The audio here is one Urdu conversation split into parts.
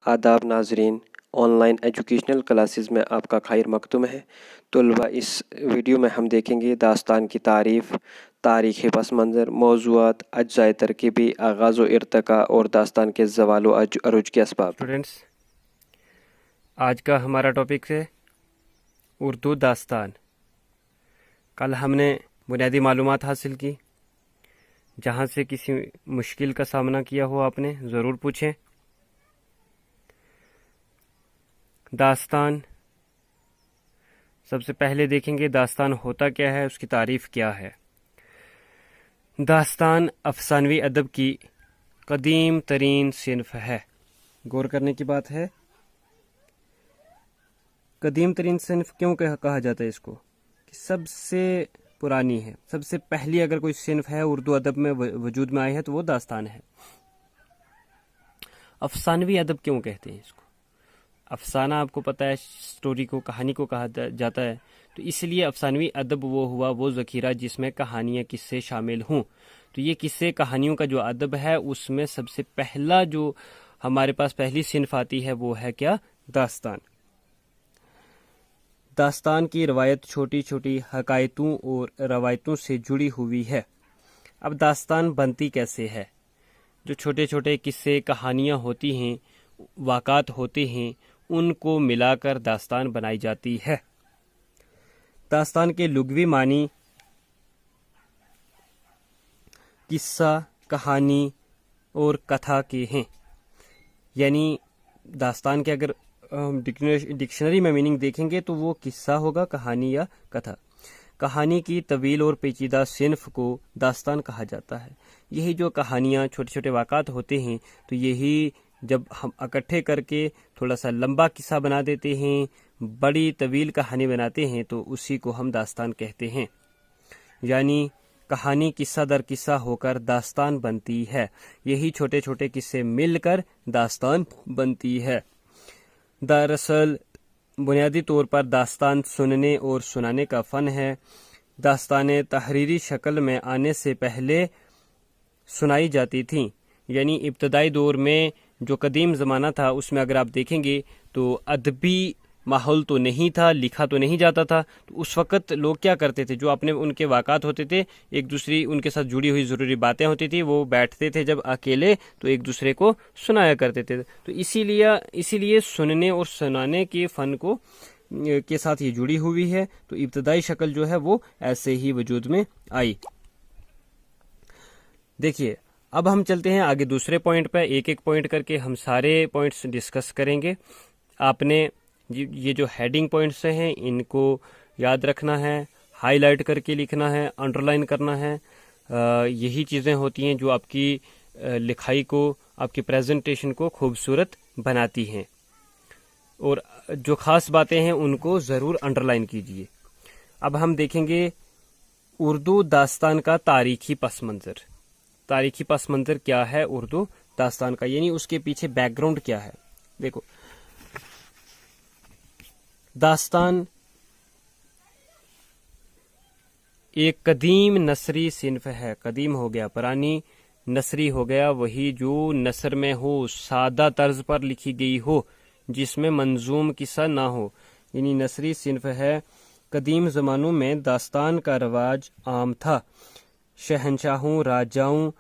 آداب ناظرین، آن لائن ایجوکیشنل کلاسز میں آپ کا خیر مقدم ہے۔ طلبہ، اس ویڈیو میں ہم دیکھیں گے داستان کی تعریف، تاریخی پس منظر، موضوعات، اجزائے ترکیبی، آغاز و ارتقاء اور داستان کے زوال و عروج کے اسباب۔ اسٹوڈنٹس، آج کا ہمارا ٹاپک ہے اردو داستان۔ کل ہم نے بنیادی معلومات حاصل کی، جہاں سے کسی مشکل کا سامنا کیا ہو آپ نے ضرور پوچھیں۔ داستان، سب سے پہلے دیکھیں گے داستان ہوتا کیا ہے، اس کی تعریف کیا ہے۔ داستان افسانوی ادب کی قدیم ترین صنف ہے۔ غور کرنے کی بات ہے، قدیم ترین صنف کیوں کہا جاتا ہے اس کو؟ کہ سب سے پرانی ہے، سب سے پہلی اگر کوئی صنف ہے اردو ادب میں وجود میں آئی ہے تو وہ داستان ہے۔ افسانوی ادب کیوں کہتے ہیں اس کو؟ افسانہ آپ کو پتہ ہے سٹوری کو، کہانی کو کہا جاتا ہے، تو اس لیے افسانوی ادب وہ ہوا وہ ذخیرہ جس میں کہانیاں قصے شامل ہوں۔ تو یہ قصے کہانیوں کا جو ادب ہے اس میں سب سے پہلا جو ہمارے پاس پہلی صنف آتی ہے وہ ہے کیا؟ داستان۔ داستان کی روایت چھوٹی چھوٹی حکایتوں اور روایتوں سے جڑی ہوئی ہے۔ اب داستان بنتی کیسے ہے؟ جو چھوٹے چھوٹے قصے کہانیاں ہوتی ہیں، واقعات ہوتے ہیں، ان کو ملا کر داستان بنائی جاتی ہے۔ داستان کے لغوی معنی قصہ، کہانی اور کتھا کے ہیں۔ یعنی داستان کے اگر ڈکشنری میں میننگ دیکھیں گے تو وہ قصہ ہوگا، کہانی یا کتھا۔ کہانی کی طویل اور پیچیدہ صنف کو داستان کہا جاتا ہے۔ یہی جو کہانیاں، چھوٹے چھوٹے واقعات ہوتے ہیں، تو یہی جب ہم اکٹھے کر کے تھوڑا سا لمبا قصہ بنا دیتے ہیں، بڑی طویل کہانی بناتے ہیں، تو اسی کو ہم داستان کہتے ہیں۔ یعنی کہانی قصہ در قصہ ہو کر داستان بنتی ہے، یہی چھوٹے چھوٹے قصے مل کر داستان بنتی ہے۔ دراصل بنیادی طور پر داستان سننے اور سنانے کا فن ہے۔ داستانیں تحریری شکل میں آنے سے پہلے سنائی جاتی تھیں۔ یعنی ابتدائی دور میں جو قدیم زمانہ تھا اس میں اگر آپ دیکھیں گے تو ادبی ماحول تو نہیں تھا، لکھا تو نہیں جاتا تھا، تو اس وقت لوگ کیا کرتے تھے، جو اپنے ان کے واقعات ہوتے تھے، ایک دوسری ان کے ساتھ جڑی ہوئی ضروری باتیں ہوتی تھی، وہ بیٹھتے تھے جب اکیلے تو ایک دوسرے کو سنایا کرتے تھے۔ تو اسی لیے سننے اور سنانے کے فن کو کے ساتھ یہ جڑی ہوئی ہے۔ تو ابتدائی شکل جو ہے وہ ایسے ہی وجود میں آئی۔ دیکھیے، اب ہم چلتے ہیں آگے دوسرے پوائنٹ پہ، ایک ایک پوائنٹ کر کے ہم سارے پوائنٹس ڈسکس کریں گے۔ آپ نے یہ جو ہیڈنگ پوائنٹس ہیں ان کو یاد رکھنا ہے، ہائی لائٹ کر کے لکھنا ہے، انڈر لائن کرنا ہے۔ یہی چیزیں ہوتی ہیں جو آپ کی لکھائی کو، آپ کی پریزنٹیشن کو خوبصورت بناتی ہیں، اور جو خاص باتیں ہیں ان کو ضرور انڈر لائن کیجیے۔ اب ہم دیکھیں گے اردو داستان کا تاریخی پس منظر۔ تاریخی پس منظر کیا ہے اردو داستان کا، یعنی اس کے پیچھے بیک گراؤنڈ کیا ہے۔ دیکھو، داستان ایک قدیم نثری صنف ہے۔ قدیم ہو گیا، پرانی، نثری ہو گیا وہی جو نثر میں ہو، سادہ طرز پر لکھی گئی ہو، جس میں منظوم قصہ نہ ہو، یعنی نثری صنف ہے۔ قدیم زمانوں میں داستان کا رواج عام تھا۔ شہنشاہوں، راجاؤں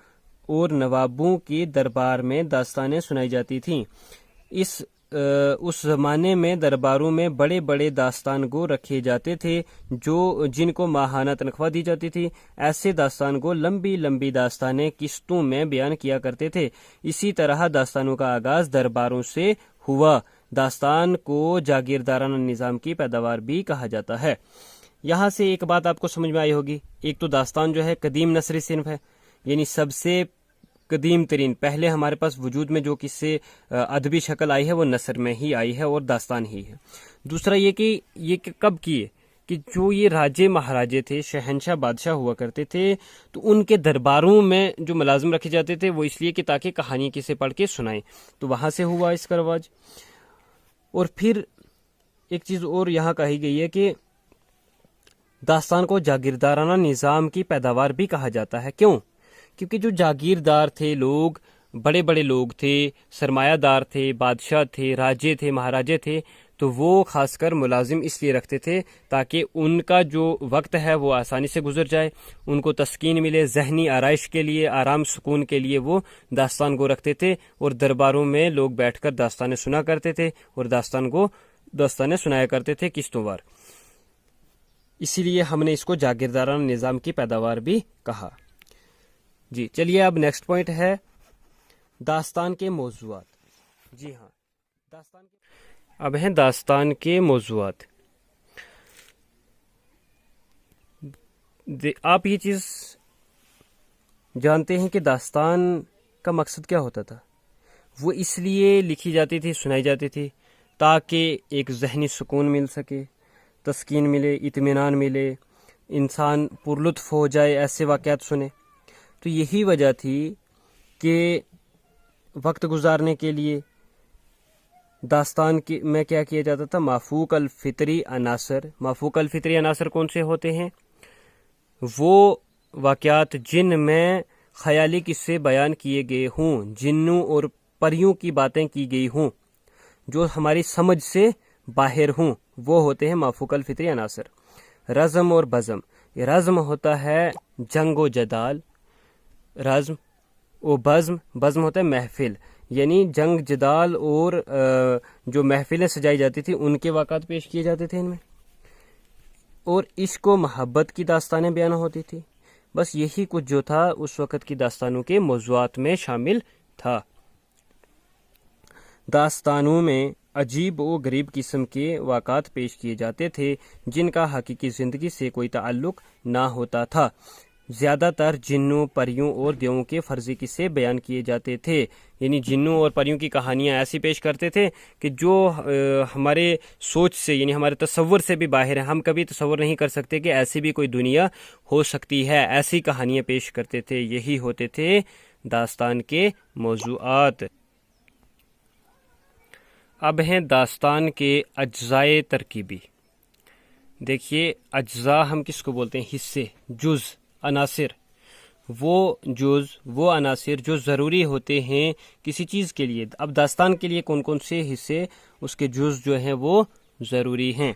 اور نوابوں کے دربار میں داستانیں سنائی جاتی تھیں۔ اس زمانے میں درباروں میں بڑے بڑے داستان گو رکھے جاتے تھے جن کو ماہانہ تنخواہ دی جاتی تھی۔ ایسے داستان گو لمبی لمبی داستانیں قسطوں میں بیان کیا کرتے تھے۔ اسی طرح داستانوں کا آغاز درباروں سے ہوا۔ داستان کو جاگیردارانہ نظام کی پیداوار بھی کہا جاتا ہے۔ یہاں سے ایک بات آپ کو سمجھ میں آئی ہوگی، ایک تو داستان جو ہے قدیم نثری صنف ہے، یعنی سب سے قدیم ترین، پہلے ہمارے پاس وجود میں جو کس سے ادبی شکل آئی ہے وہ نثر میں ہی آئی ہے اور داستان ہی ہے۔ دوسرا یہ کہ یہ کب کی ہے، کہ جو یہ راجے مہاراجے تھے، شہنشاہ بادشاہ ہوا کرتے تھے، تو ان کے درباروں میں جو ملازم رکھے جاتے تھے وہ اس لیے کہ تاکہ کہانی کسے پڑھ کے سنائیں، تو وہاں سے ہوا اس کا رواج۔ اور پھر ایک چیز اور یہاں کہی گئی ہے کہ داستان کو جاگیردارانہ نظام کی پیداوار بھی کہا جاتا ہے۔ کیوں؟ کیونکہ جو جاگیردار تھے لوگ، بڑے بڑے لوگ تھے، سرمایہ دار تھے، بادشاہ تھے، راجے تھے، مہاراجے تھے، تو وہ خاص کر ملازم اس لیے رکھتے تھے تاکہ ان کا جو وقت ہے وہ آسانی سے گزر جائے، ان کو تسکین ملے، ذہنی آرائش کے لیے، آرام سکون کے لیے وہ داستان گو رکھتے تھے، اور درباروں میں لوگ بیٹھ کر داستانیں سنا کرتے تھے اور داستانیں سنایا کرتے تھے قسطوں وار۔ اسی لیے ہم نے اس کو جاگیردارانہ نظام کی پیداوار بھی کہا۔ جی چلیے، اب نیکسٹ پوائنٹ ہے داستان کے موضوعات۔ جی ہاں، اب ہیں داستان کے موضوعات۔ آپ یہ چیز جانتے ہیں کہ داستان کا مقصد کیا ہوتا تھا؟ وہ اس لیے لکھی جاتی تھی، سنائی جاتی تھی تاکہ ایک ذہنی سکون مل سکے، تسکین ملے، اطمینان ملے، انسان پرلطف ہو جائے ایسے واقعات سنے۔ تو یہی وجہ تھی کہ وقت گزارنے کے لیے داستان میں کیا کیا جاتا تھا؟ مافوق الفطری عناصر۔ مافوق الفطری عناصر کون سے ہوتے ہیں؟ وہ واقعات جن میں خیالی قصے بیان کیے گئے ہوں، جنوں اور پریوں کی باتیں کی گئی ہوں، جو ہماری سمجھ سے باہر ہوں، وہ ہوتے ہیں مافوق الفطری عناصر۔ رزم اور بزم، یہ رزم ہوتا ہے جنگ و جدال، رزم و بزم ہوتا ہے محفل، یعنی جنگ جدال اور جو محفلیں سجائی جاتی تھی ان کے واقعات پیش کیے جاتے تھے ان میں، اور عشق و محبت کی داستانیں بیان ہوتی تھی۔ بس یہی کچھ جو تھا اس وقت کی داستانوں کے موضوعات میں شامل تھا۔ داستانوں میں عجیب و غریب قسم کے واقعات پیش کیے جاتے تھے جن کا حقیقی زندگی سے کوئی تعلق نہ ہوتا تھا۔ زیادہ تر جنوں، پریوں اور دیووں کے فرضی قصے بیان کیے جاتے تھے، یعنی جنوں اور پریوں کی کہانیاں ایسی پیش کرتے تھے کہ جو ہمارے سوچ سے، یعنی ہمارے تصور سے بھی باہر ہے۔ ہم کبھی تصور نہیں کر سکتے کہ ایسی بھی کوئی دنیا ہو سکتی ہے، ایسی کہانیاں پیش کرتے تھے۔ یہی ہوتے تھے داستان کے موضوعات۔ اب ہیں داستان کے اجزائے ترکیبی۔ دیکھیے، اجزاء ہم کس کو بولتے ہیں؟ حصے، جز، عناصر۔ وہ جز، وہ عناصر جو ضروری ہوتے ہیں کسی چیز کے لیے۔ اب داستان کے لیے کون کون سے حصے، اس کے جز جو ہیں وہ ضروری ہیں؟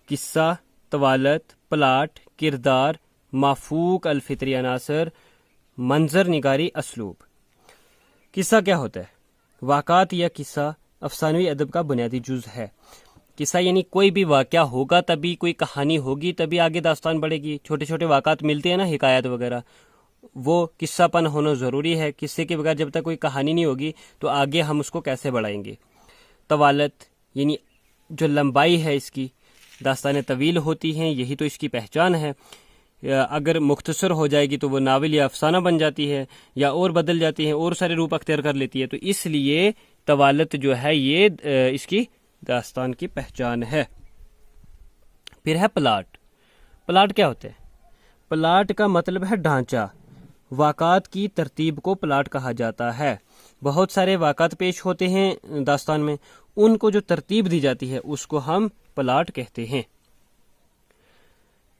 قصہ، طوالت، پلاٹ، کردار، مافوق الفطری عناصر، منظر نگاری، اسلوب۔ قصہ کیا ہوتا ہے؟ واقعات یا قصہ افسانوی ادب کا بنیادی جز ہے۔ قصہ یعنی کوئی بھی واقعہ ہوگا تبھی، کوئی کہانی ہوگی تبھی آگے داستان بڑھے گی۔ چھوٹے چھوٹے واقعات ملتے ہیں نا، حکایت وغیرہ، وہ قصہ پن ہونا ضروری ہے۔ قصے کے بغیر جب تک کوئی کہانی نہیں ہوگی تو آگے ہم اس کو کیسے بڑھائیں گے؟ طوالت یعنی جو لمبائی ہے اس کی، داستانیں طویل ہوتی ہیں، یہی تو اس کی پہچان ہے۔ اگر مختصر ہو جائے گی تو وہ ناول یا افسانہ بن جاتی ہے، یا اور بدل جاتی ہے، اور سارے روپ اختیار کر لیتی ہے۔ تو اس لیے طوالت جو ہے یہ اس کی داستان کی پہچان ہے۔ پھر ہے پلاٹ۔ پلاٹ کیا ہوتا ہے؟ پلاٹ کا مطلب ہے ڈھانچہ۔ واقعات کی ترتیب کو پلاٹ کہا جاتا ہے۔ بہت سارے واقعات پیش ہوتے ہیں داستان میں، ان کو جو ترتیب دی جاتی ہے اس کو ہم پلاٹ کہتے ہیں۔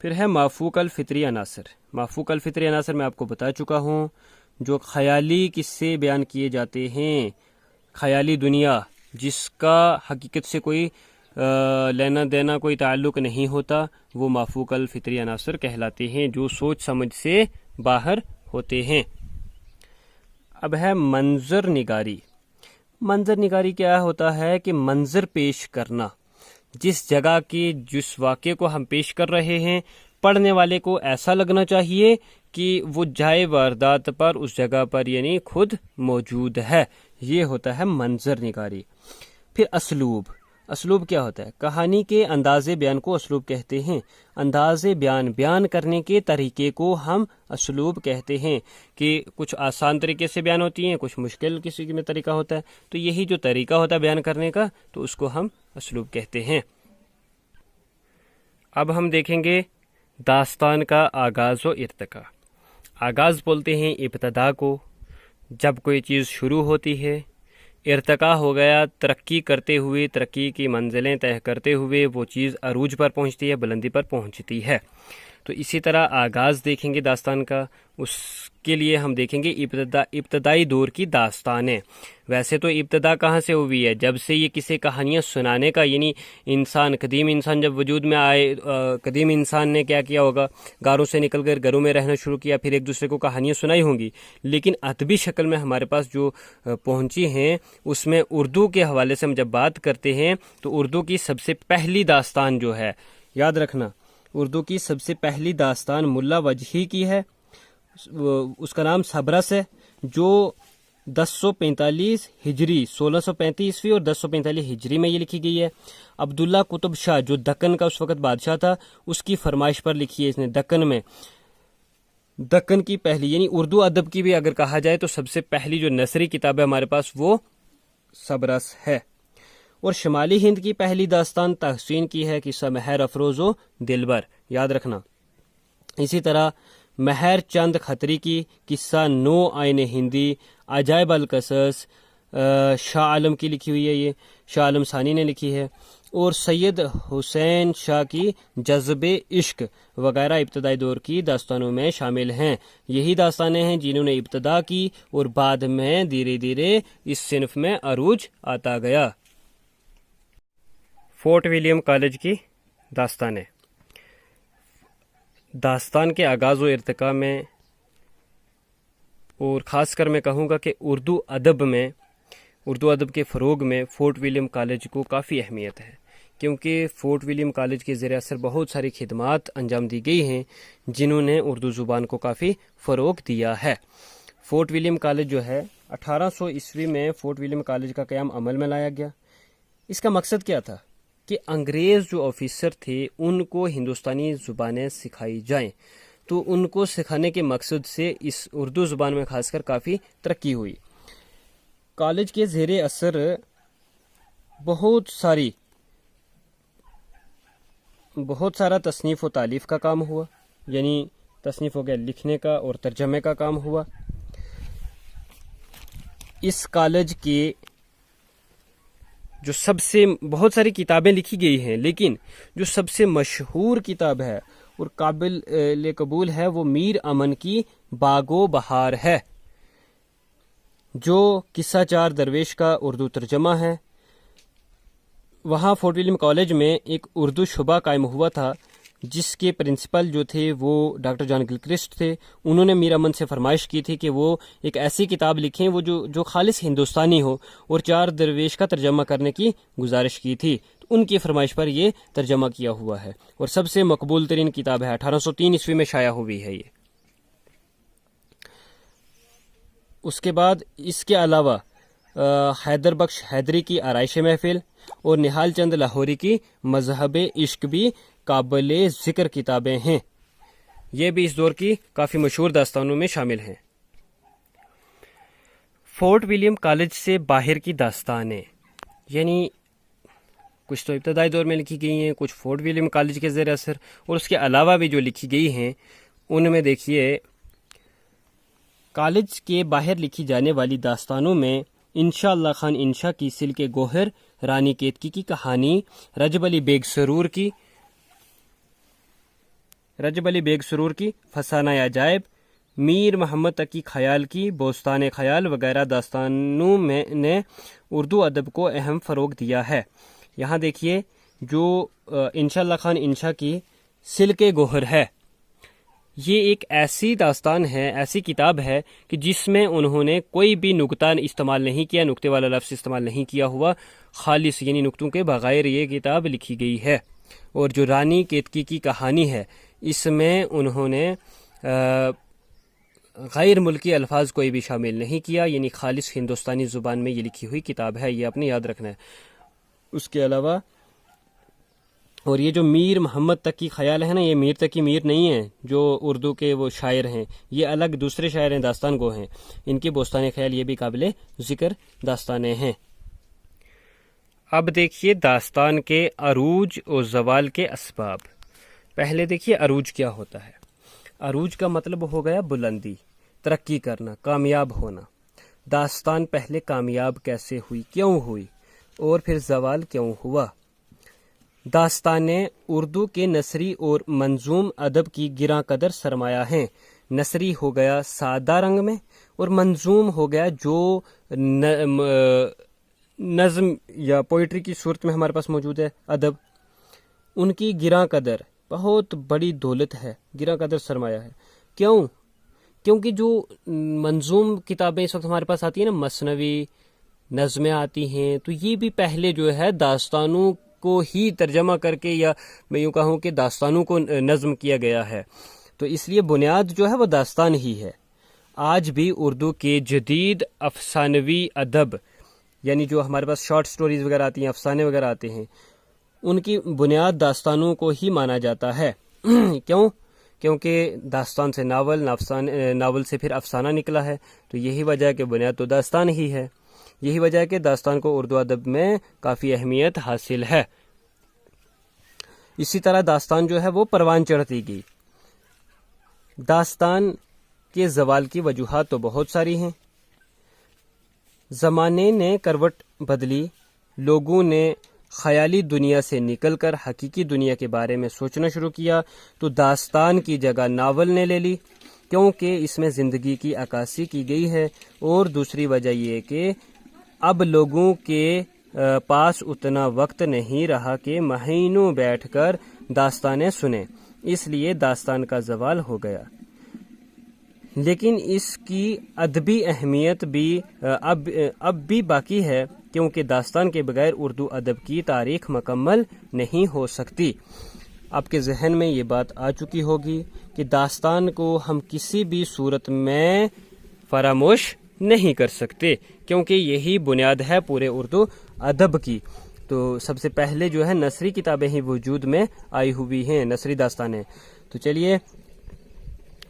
پھر ہے مافوق الفطری عناصر۔ مافوق الفطری عناصر میں آپ کو بتا چکا ہوں، جو خیالی قصے بیان کیے جاتے ہیں، خیالی دنیا جس کا حقیقت سے کوئی لینا دینا، کوئی تعلق نہیں ہوتا، وہ مافوق الفطری عناصر کہلاتے ہیں، جو سوچ سمجھ سے باہر ہوتے ہیں۔ اب ہے منظر نگاری۔ منظر نگاری کیا ہوتا ہے؟ کہ منظر پیش کرنا، جس جگہ کے جس واقعے کو ہم پیش کر رہے ہیں، پڑھنے والے کو ایسا لگنا چاہیے کہ وہ جائے واردات پر، اس جگہ پر یعنی خود موجود ہے۔ یہ ہوتا ہے منظر نگاری۔ پھر اسلوب۔ اسلوب کیا ہوتا ہے؟ کہانی کے انداز بیان کو اسلوب کہتے ہیں۔ انداز بیان کرنے کے طریقے کو ہم اسلوب کہتے ہیں، کہ کچھ آسان طریقے سے بیان ہوتی ہیں، کچھ مشکل کسی میں طریقہ ہوتا ہے، تو یہی جو طریقہ ہوتا ہے بیان کرنے کا، تو اس کو ہم اسلوب کہتے ہیں۔ اب ہم دیکھیں گے داستان کا آغاز و ارتقاء۔ آغاز بولتے ہیں ابتدا کو، جب کوئی چیز شروع ہوتی ہے۔ ارتقاء ہو گیا ترقی کرتے ہوئے، ترقی کی منزلیں طے کرتے ہوئے وہ چیز عروج پر پہنچتی ہے، بلندی پر پہنچتی ہے۔ تو اسی طرح آغاز دیکھیں گے داستان کا، اس کے لیے ہم دیکھیں گے ابتدائی دور کی داستانیں۔ ویسے تو ابتدا کہاں سے ہوئی ہے؟ جب سے یہ کسی کہانیاں سنانے کا، یعنی قدیم انسان جب وجود میں آئے، قدیم انسان نے کیا کیا ہوگا؟ غاروں سے نکل کر گھروں میں رہنا شروع کیا، پھر ایک دوسرے کو کہانیاں سنائی ہوں گی، لیکن ادبی شکل میں ہمارے پاس جو پہنچی ہیں، اس میں اردو کے حوالے سے ہم جب بات کرتے ہیں تو اردو کی سب سے پہلی داستان جو ہے، یاد رکھنا، اردو کی سب سے پہلی داستان ملا وجہی کی ہے، اس کا نام صبرس ہے، جو 1045 ہجری 1635 عیسوی اور 1045 ہجری میں یہ لکھی گئی ہے۔ عبداللہ قطب شاہ جو دکن کا اس وقت بادشاہ تھا، اس کی فرمائش پر لکھی ہے اس نے دکن کی پہلی، یعنی اردو ادب کی بھی اگر کہا جائے تو سب سے پہلی جو نثری کتاب ہے ہمارے پاس وہ صبرس ہے۔ اور شمالی ہند کی پہلی داستان تحسین کی ہے، قصہ مہر افروز و دلبر، یاد رکھنا۔ اسی طرح مہر چند کھتری کی قصہ نو آئین ہندی، عجائب القصص، شاہ عالم کی لکھی ہوئی ہے، یہ شاہ عالم ثانی نے لکھی ہے، اور سید حسین شاہ کی جذب عشق وغیرہ ابتدائی دور کی داستانوں میں شامل ہیں۔ یہی داستانیں ہیں جنہوں نے ابتدا کی اور بعد میں دھیرے دھیرے اس صنف میں عروج آتا گیا۔ فورٹ ولیم کالج کی داستانیں۔ داستان کے آغاز و ارتقاء میں، اور خاص کر میں کہوں گا کہ اردو ادب کے فروغ میں فورٹ ولیم کالج کو کافی اہمیت ہے، کیونکہ فورٹ ولیم کالج کے زیر اثر بہت ساری خدمات انجام دی گئی ہیں جنہوں نے اردو زبان کو کافی فروغ دیا ہے۔ فورٹ ولیم کالج جو ہے 1800 عیسوی میں فورٹ ولیم کالج کا قیام عمل میں لایا گیا۔ اس کا مقصد کیا تھا؟ کہ انگریز جو آفیسر تھے ان کو ہندوستانی زبانیں سکھائی جائیں، تو ان کو سکھانے کے مقصد سے اس اردو زبان میں خاص کر کافی ترقی ہوئی۔ کالج کے زیر اثر بہت سارا تصنیف و تالیف کا کام ہوا، یعنی تصنیف ہو گیا لکھنے کا اور ترجمے کا کام ہوا۔ اس کالج کے جو بہت ساری کتابیں لکھی گئی ہیں، لیکن جو سب سے مشہور کتاب ہے اور قابل قبول ہے وہ میر امن کی باغ و بہار ہے، جو قصہ چار درویش کا اردو ترجمہ ہے۔ وہاں فورٹ ولیم کالج میں ایک اردو شعبہ قائم ہوا تھا، جس کے پرنسپل جو تھے وہ ڈاکٹر جان گلکرسٹ تھے۔ انہوں نے میر امن سے فرمائش کی تھی کہ وہ ایک ایسی کتاب لکھیں وہ جو خالص ہندوستانی ہو، اور چار درویش کا ترجمہ کرنے کی گزارش کی تھی۔ ان کی فرمائش پر یہ ترجمہ کیا ہوا ہے، اور سب سے مقبول ترین کتاب ہے، 1803 عیسوی میں شائع ہوئی ہے یہ۔ اس کے بعد اس کے علاوہ حیدر بخش حیدری کی آرائش محفل اور نہال چند لاہوری کی مذہب عشق بھی قابل ذکر کتابیں ہیں، یہ بھی اس دور کی کافی مشہور داستانوں میں شامل ہیں۔ فورٹ ولیم کالج سے باہر کی داستانیں، یعنی کچھ تو ابتدائی دور میں لکھی گئی ہیں، کچھ فورٹ ولیم کالج کے زیر اثر، اور اس کے علاوہ بھی جو لکھی گئی ہیں ان میں دیکھیے کالج کے باہر لکھی جانے والی داستانوں میں انشاء اللہ خان انشا کی سلک گوہر، رانی کیتکی کی کہانی، رجب علی بیگ سرور کی فسانہ عجائب، میر محمد تقی خیال کی بوستان خیال وغیرہ داستانوں میں نے اردو ادب کو اہم فروغ دیا ہے۔ یہاں دیکھیے جو انشاء اللہ خان انشا کی سلک گوہر ہے، یہ ایک ایسی داستان ہے، ایسی کتاب ہے کہ جس میں انہوں نے کوئی بھی نکتہ استعمال نہیں کیا، نکتے والا لفظ استعمال نہیں کیا ہوا، خالص یعنی نکتوں کے بغیر یہ کتاب لکھی گئی ہے۔ اور جو رانی کیتکی کی کہانی ہے، اس میں انہوں نے غیر ملکی الفاظ کوئی بھی شامل نہیں کیا، یعنی خالص ہندوستانی زبان میں یہ لکھی ہوئی کتاب ہے، یہ آپ نے یاد رکھنا ہے۔ اس کے علاوہ اور یہ جو میر محمد تقی خیال ہے نا، یہ میر تقی میر نہیں ہیں جو اردو کے وہ شاعر ہیں، یہ الگ دوسرے شاعر ہیں، داستان گو ہیں، ان کی بوستان خیال یہ بھی قابل ذکر داستانیں ہیں۔ اب دیکھیے داستان کے عروج اور زوال کے اسباب۔ پہلے دیکھیے عروج کیا ہوتا ہے۔ عروج کا مطلب ہو گیا بلندی، ترقی کرنا، کامیاب ہونا۔ داستان پہلے کامیاب کیسے ہوئی، کیوں ہوئی، اور پھر زوال کیوں ہوا۔ داستانیں اردو کے نثری اور منظوم ادب کی گراں قدر سرمایہ ہیں۔ نثری ہو گیا سادہ رنگ میں، اور منظوم ہو گیا جو نظم یا پوئٹری کی صورت میں ہمارے پاس موجود ہے ادب، ان کی گراں قدر بہت بڑی دولت ہے، گراں قدر سرمایہ ہے۔ کیونکہ جو منظوم کتابیں اس وقت ہمارے پاس آتی ہیں نا، مثنوی نظمیں آتی ہیں، تو یہ بھی پہلے جو ہے داستانوں کو ہی ترجمہ کر کے، یا میں یوں کہوں کہ داستانوں کو نظم کیا گیا ہے، تو اس لیے بنیاد جو ہے وہ داستان ہی ہے۔ آج بھی اردو کے جدید افسانوی ادب، یعنی جو ہمارے پاس شارٹ سٹوریز وغیرہ آتی ہیں، افسانے وغیرہ آتے ہیں، ان کی بنیاد داستانوں کو ہی مانا جاتا ہے۔ کیونکہ داستان سے ناول سے پھر افسانہ نکلا ہے، تو یہی وجہ ہے کہ بنیاد تو داستان ہی ہے۔ یہی وجہ ہے کہ داستان کو اردو ادب میں کافی اہمیت حاصل ہے۔ اسی طرح داستان جو ہے وہ پروان چڑھتی گئی۔ داستان کے زوال کی وجوہات تو بہت ساری ہیں۔ زمانے نے کروٹ بدلی، لوگوں نے خیالی دنیا سے نکل کر حقیقی دنیا کے بارے میں سوچنا شروع کیا، تو داستان کی جگہ ناول نے لے لی، کیونکہ اس میں زندگی کی عکاسی کی گئی ہے۔ اور دوسری وجہ یہ کہ اب لوگوں کے پاس اتنا وقت نہیں رہا کہ مہینوں بیٹھ کر داستانیں سنیں، اس لیے داستان کا زوال ہو گیا۔ لیکن اس کی ادبی اہمیت بھی اب بھی باقی ہے، کیونکہ داستان کے بغیر اردو ادب کی تاریخ مکمل نہیں ہو سکتی۔ آپ کے ذہن میں یہ بات آ چکی ہوگی کہ داستان کو ہم کسی بھی صورت میں فراموش نہیں کر سکتے، کیونکہ یہی بنیاد ہے پورے اردو ادب کی۔ تو سب سے پہلے جو ہے نثری کتابیں ہی وجود میں آئی ہوئی ہیں، نثری داستانیں۔ تو چلیے،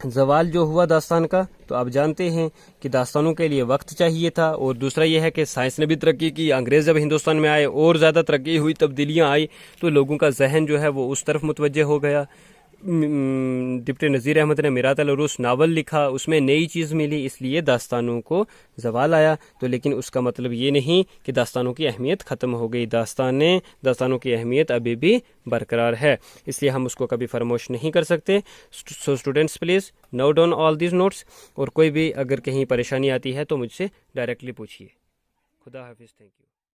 زوال جو ہوا داستان کا، تو آپ جانتے ہیں کہ داستانوں کے لیے وقت چاہیے تھا، اور دوسرا یہ ہے کہ سائنس نے بھی ترقی کی، انگریز جب ہندوستان میں آئے اور زیادہ ترقی ہوئی، تبدیلیاں آئی، تو لوگوں کا ذہن جو ہے وہ اس طرف متوجہ ہو گیا۔ ڈپٹی نذیر احمد نے میرات العروس ناول لکھا، اس میں نئی چیز ملی، اس لیے داستانوں کو زوال آیا۔ تو لیکن اس کا مطلب یہ نہیں کہ داستانوں کی اہمیت ختم ہو گئی، داستانوں کی اہمیت ابھی بھی برقرار ہے، اس لیے ہم اس کو کبھی فراموش نہیں کر سکتے۔ So students please note down all these notes, اور کوئی بھی اگر کہیں پریشانی آتی ہے تو مجھ سے ڈائریکٹلی پوچھیے۔ خدا حافظ، تھینک یو۔